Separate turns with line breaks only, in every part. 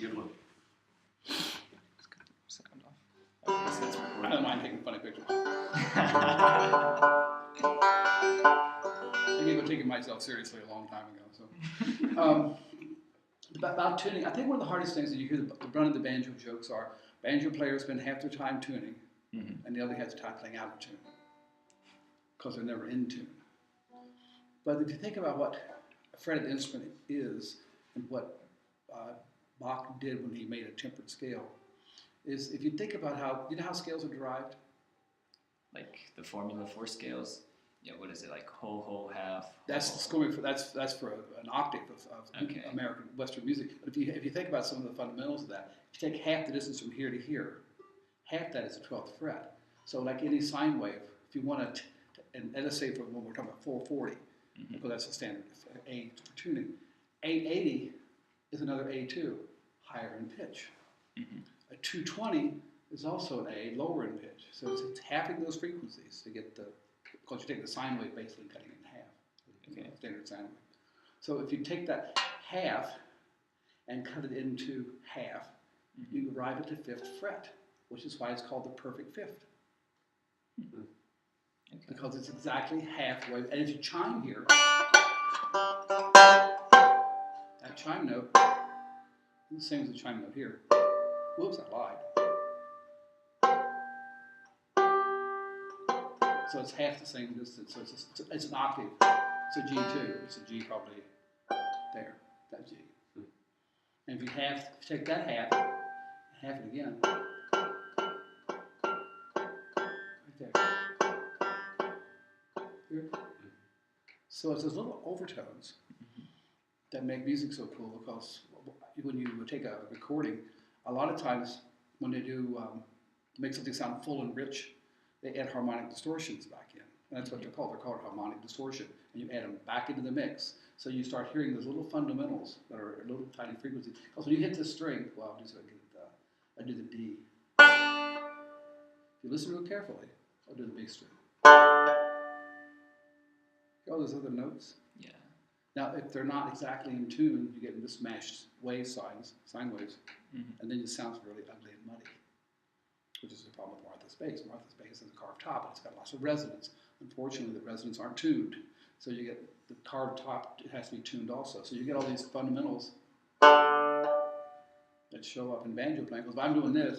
Good one.
Sound off. Okay, so it's recording.
I don't mind taking funny pictures. I gave up taking myself seriously a long time ago. So, about tuning, I think one of the hardest things that you hear the run of the banjo jokes are banjo players spend half their time tuning, and the other half their time playing out of tune because they're never in tune. But if you think about what a fretted instrument is and what Bach did when he made a tempered scale, is if you think about how, you know how scales are derived?
Like the formula for scales. Yeah, what is it, like whole, whole, half?
That's scoring for that's for an octave of
Okay.
American Western music. But if you think about some of the fundamentals of that, if you take half the distance from here to here, half that is the 12th fret. So like any sine wave, if you want to, and let's say for when we're talking about 440, because that's the standard A for tuning, 880 is another A2, higher in pitch. A 220 is also an A, lower in pitch. So it's halving those frequencies to get the, because you take the sine wave basically cutting it in half,
Okay.
standard sine wave. So if you take that half and cut it into half, you arrive at the 5th fret, which is why it's called the perfect fifth.
Okay.
Because it's exactly halfway. And if you chime here, that chime note is the same as the chime note here. Whoops, I lied. So it's half the same distance. So it's an octave. It's a G2. It's a G probably there, that G. And if you take that half it again, right there. Here. So it's those little overtones that make music so cool, because when you take a recording, a lot of times when they do make something sound full and rich, they add harmonic distortions back in. And that's what they're called. They're called harmonic distortion. And you add them back into the mix. So you start hearing those little fundamentals that are little tiny frequencies. Because when you hit this string, well, I'll do the D. If you listen real carefully, I'll do the B string. All those other notes.
Yeah.
Now, if they're not exactly in tune, you get mismatched wave signs, sine waves, and then it sounds really ugly and muddy, which is the problem with Martha's bass. Martha's bass has a carved top, and it's got lots of resonance. Unfortunately, the resonance aren't tuned, so you get the carved top. It has to be tuned also. So you get all these fundamentals that show up in banjo playing. Because if I'm doing this,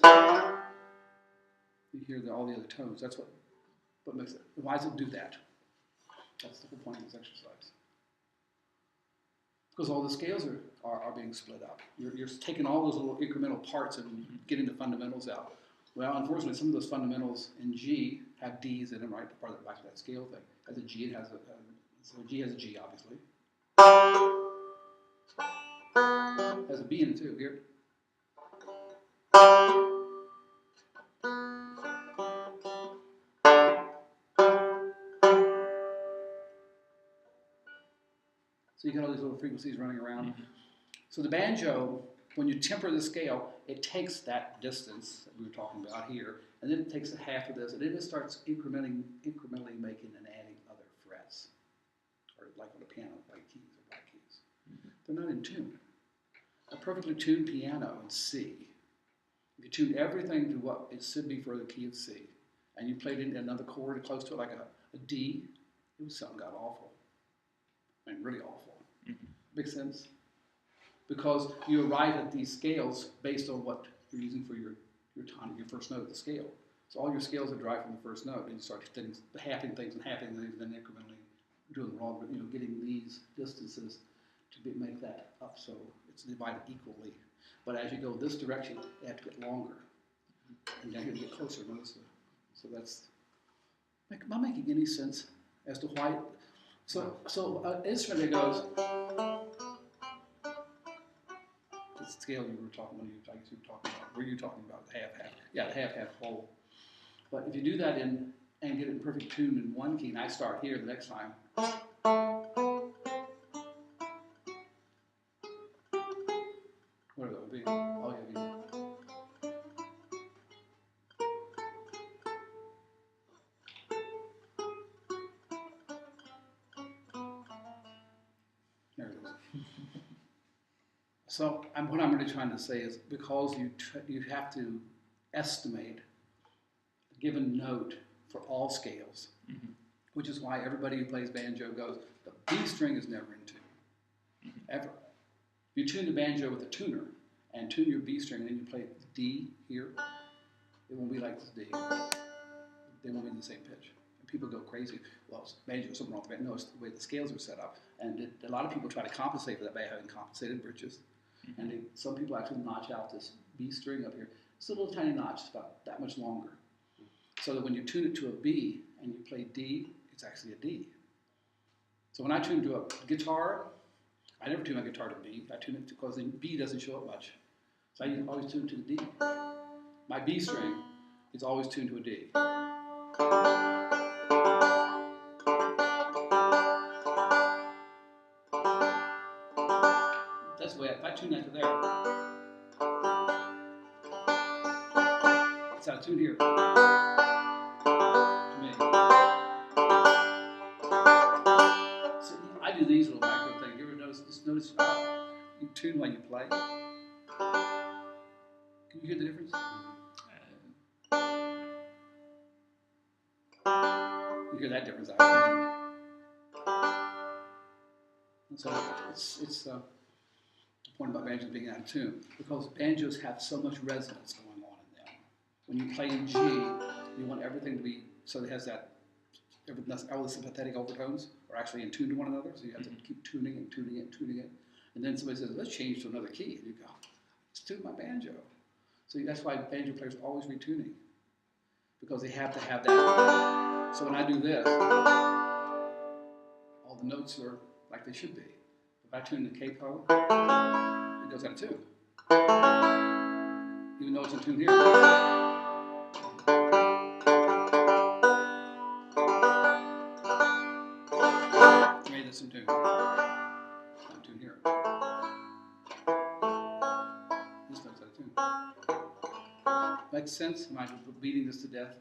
you hear all the other tones. That's what makes it. Why does it do that? That's the whole point of this exercise. Because all the scales are being split up. You're taking all those little incremental parts and getting the fundamentals out. Well, unfortunately, some of those fundamentals in G have D's in them, right? Part of the back of that scale thing. As a G, it has so G has a G, obviously. Has a B in it too. Here. So you got all these little frequencies running around. So the banjo, when you temper the scale, it takes that distance that we were talking about here, and then it takes a half of this, and then it starts incrementally making and adding other frets, or like on a piano, white keys or black keys. They're not in tune. A perfectly tuned piano in C, if you tune everything to what it should be for the key of C, and you played in another chord close to it, like a D, it would sound god awful. I mean, really awful. Makes sense? Because you arrive at these scales based on what you're using for your tonic, your first note of the scale. So all your scales are derived from the first note, and you start halving things, and then incrementally doing wrong, getting these distances to make that up so it's divided equally. But as you go this direction, they have to get longer, and down here to get closer. Notice so that's. Am I making any sense as to why? So an instrument that goes. The scale you were talking about. Were you talking about the half? Yeah, the half whole. But if you do that and get it in perfect tune in one key, and I start here the next time. What would that be? Oh yeah. There it is. So what I'm really trying to say is because you have to estimate a given note for all scales, which is why everybody who plays banjo goes, the B string is never in tune, ever. If you tune the banjo with a tuner and tune your B string and then you play D here, it won't be like this D. They won't be in the same pitch. And people go crazy. Well, it's banjo, something wrong with the banjo. No, it's the way the scales are set up. And a lot of people try to compensate for that by having compensated bridges. And some people actually notch out this B string up here. It's a little tiny notch, it's about that much longer. So that when you tune it to a B and you play D, it's actually a D. So when I tune to a guitar, I never tune my guitar to B. I tune it because the B doesn't show up much. So I always tune to the D. My B string is always tuned to a D. That's the way, if I tune that to there, it's out of tune here. To me. So I do these little micro things. You ever notice you tune while you play? Can you hear the difference? You hear that difference out. So it's the point about banjos being out of tune, because banjos have so much resonance going on in them. When you play in G, you want everything to be, so it has that, all the sympathetic overtones are actually in tune to one another, so you have to keep tuning and tuning it and tuning it. And then somebody says, let's change to another key. And you go, let's tune my banjo. So that's why banjo players are always retuning, because they have to have that. So when I do this, all the notes are like they should be. If I tune the capo, it goes out of tune. Even though it's in tune here. I made this in tune. Out of tune here. This note's out of tune. Makes sense? Am I beating this to death?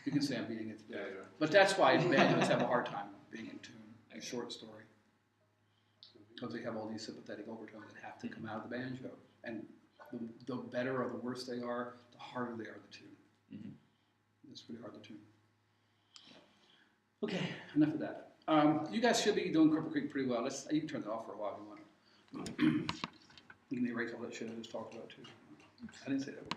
You can say I'm beating it to death.
Yeah.
But that's why banjos have a hard time being in tune. A short story. Because they have all these sympathetic overtones that have to come out of the banjo. And the better or the worse they are, the harder they are to tune. It's pretty hard to tune. Okay, enough of that. You guys should be doing Cripple Creek pretty well. You can turn that off for a while if you want. You can erase all that shit I just talked about too. I didn't say that word.